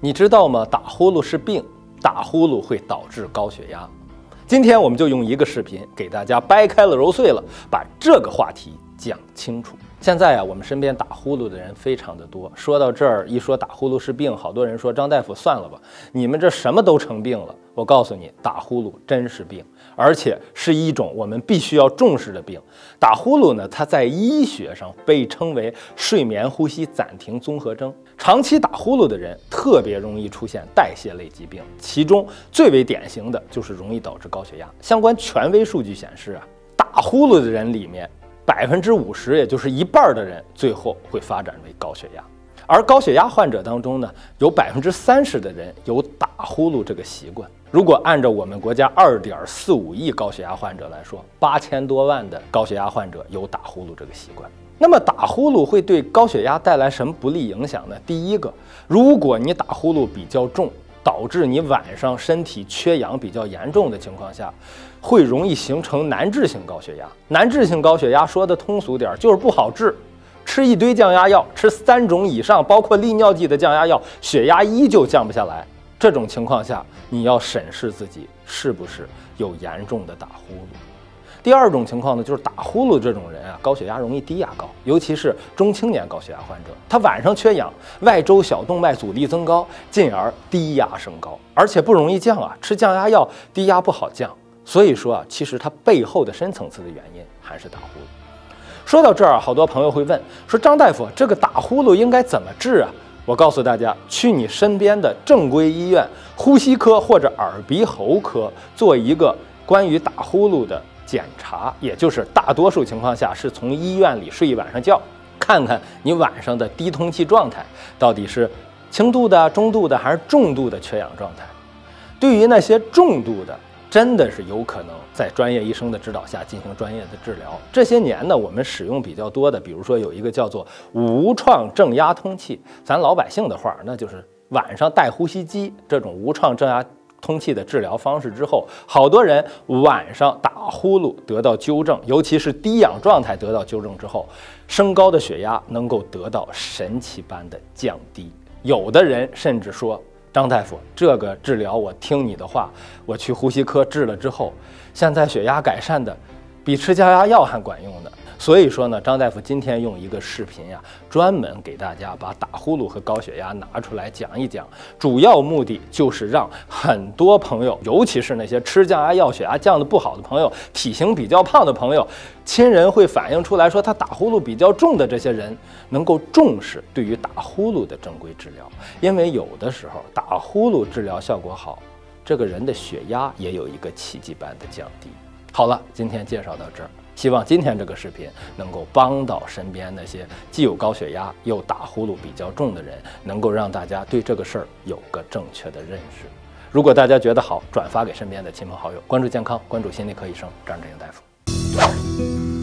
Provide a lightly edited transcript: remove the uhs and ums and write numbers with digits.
你知道吗？打呼噜是病，打呼噜会导致高血压。今天我们就用一个视频给大家掰开了揉碎了，把这个话题讲清楚。现在啊，我们身边打呼噜的人非常的多。说到这儿，一说打呼噜是病，好多人说张大夫算了吧，你们这什么都成病了。我告诉你，打呼噜真是病，而且是一种我们必须要重视的病。打呼噜呢，它在医学上被称为睡眠呼吸暂停综合征。长期打呼噜的人特别容易出现代谢类疾病，其中最为典型的就是容易导致高血压。相关权威数据显示啊，打呼噜的人里面50%，也就是一半的人最后会发展为高血压。而高血压患者当中呢，有30%的人有打呼噜这个习惯。如果按照我们国家2.45亿高血压患者来说，8000多万的高血压患者有打呼噜这个习惯。那么打呼噜会对高血压带来什么不利影响呢？第一个，如果你打呼噜比较重，导致你晚上身体缺氧比较严重的情况下，会容易形成难治性高血压。难治性高血压说的通俗点，就是不好治。吃一堆降压药，吃3种以上，包括利尿剂的降压药，血压依旧降不下来。这种情况下，你要审视自己是不是有严重的打呼噜。第二种情况呢，就是打呼噜这种人啊，高血压容易低压高，尤其是中青年高血压患者，他晚上缺氧，外周小动脉阻力增高，进而低压升高，而且不容易降啊，吃降压药低压不好降。所以说啊，其实它背后的深层次的原因还是打呼噜。说到这儿啊，好多朋友会问说，张大夫，这个打呼噜应该怎么治啊？我告诉大家，去你身边的正规医院呼吸科或者耳鼻喉科做一个关于打呼噜的检查，也就是大多数情况下是从医院里睡一晚上觉，看看你晚上的低通气状态到底是轻度的、中度的还是重度的缺氧状态。对于那些重度的，真的是有可能在专业医生的指导下进行专业的治疗。这些年呢，我们使用比较多的，比如说有一个叫做无创正压通气，咱老百姓的话，那就是晚上戴呼吸机这种无创正压通气的治疗方式之后，好多人晚上打呼噜得到纠正，尤其是低氧状态得到纠正之后，升高的血压能够得到神奇般的降低。有的人甚至说，张大夫，这个治疗我听你的话，我去呼吸科治了之后，现在血压改善的比吃降压药还管用呢。所以说呢，张大夫今天用一个视频呀，专门给大家把打呼噜和高血压拿出来讲一讲，主要目的就是让很多朋友，尤其是那些吃降压药血压降的不好的朋友，体型比较胖的朋友，亲人会反映出来说他打呼噜比较重的这些人，能够重视对于打呼噜的正规治疗。因为有的时候打呼噜治疗效果好，这个人的血压也有一个奇迹般的降低。好了，今天介绍到这儿。希望今天这个视频能够帮到身边那些既有高血压又打呼噜比较重的人，能够让大家对这个事儿有个正确的认识。如果大家觉得好，转发给身边的亲朋好友。关注健康，关注心理科医生张振英大夫。